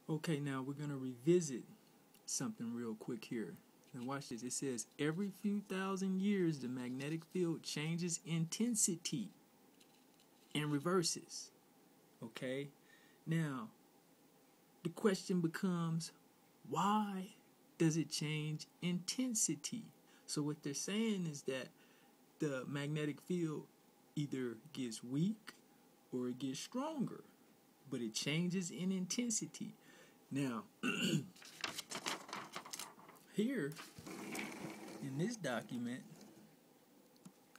Okay, now we're going to revisit something real quick here. Now watch this. It says every few thousand years the magnetic field changes intensity and reverses. Okay? Now, the question becomes, why does it change intensity? So what they're saying is that the magnetic field either gets weak or it gets stronger, but it changes in intensity. Now, here in this document,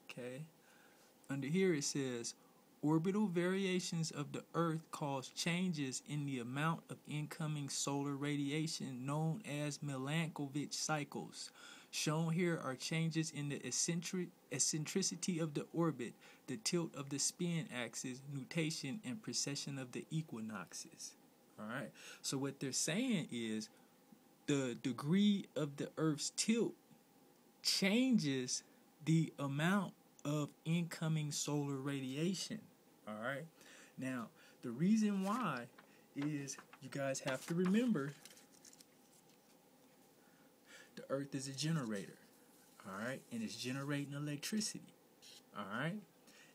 okay, under here it says, orbital variations of the Earth cause changes in the amount of incoming solar radiation known as Milankovitch cycles. Shown here are changes in the eccentricity of the orbit, the tilt of the spin axis, nutation, and precession of the equinoxes. All right. So what they're saying is the degree of the Earth's tilt changes the amount of incoming solar radiation. All right. Now, the reason why is you guys have to remember the Earth is a generator. All right. And it's generating electricity. All right.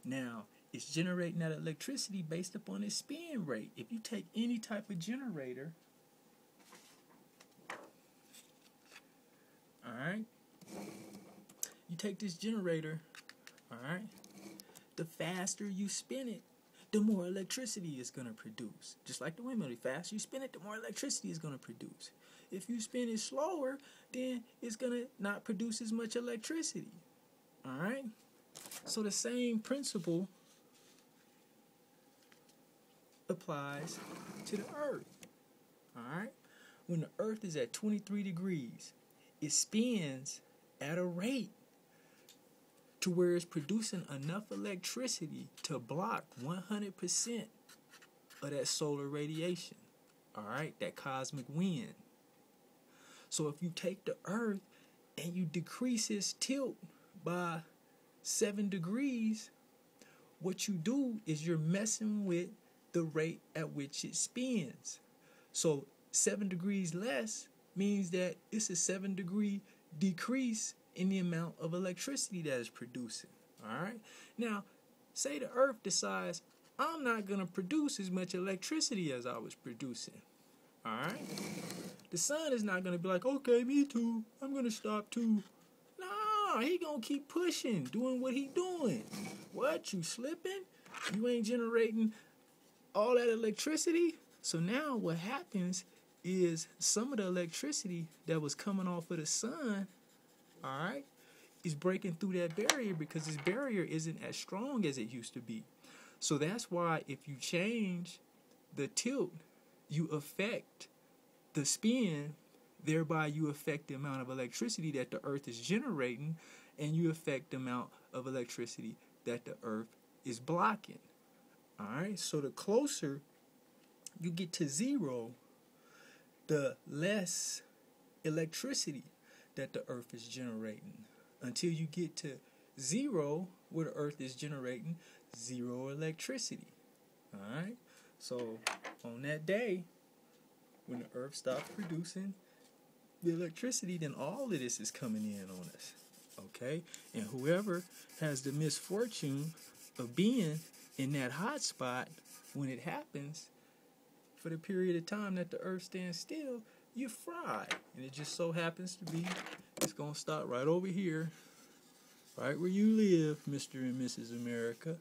Now, it's generating that electricity based upon its spin rate. If you take any type of generator, all right, you take this generator, all right, the faster you spin it, the more electricity it's going to produce. Just like the windmill, the faster you spin it, the more electricity it's going to produce. If you spin it slower, then it's going to not produce as much electricity. All right? So the same principle applies to the Earth. All right? When the Earth is at 23 degrees, it spins at a rate to where it's producing enough electricity to block 100% of that solar radiation. All right? That cosmic wind. So if you take the Earth and you decrease its tilt by 7 degrees, what you do is you're messing with the rate at which it spins. So 7 degrees less means that it's a 7-degree decrease in the amount of electricity that it's producing. All right. Now, say the Earth decides, I'm not going to produce as much electricity as I was producing. All right. The sun is not going to be like, okay, me too. I'm going to stop too. No, he going to keep pushing, doing what he doing. What, you slipping? You ain't generating all that electricity? So now what happens is some of the electricity that was coming off of the sun, all right, is breaking through that barrier because this barrier isn't as strong as it used to be. So that's why if you change the tilt, you affect the spin, thereby you affect the amount of electricity that the Earth is generating, and you affect the amount of electricity that the Earth is blocking. All right, so the closer you get to zero, the less electricity that the Earth is generating, until you get to zero, where the Earth is generating zero electricity. All right, so on that day, when the Earth stops producing the electricity, then all of this is coming in on us. Okay? And whoever has the misfortune of being in that hot spot when it happens, for the period of time that the Earth stands still, you're fried. And it just so happens to be, it's going to stop right over here, right where you live, Mr. and Mrs. America.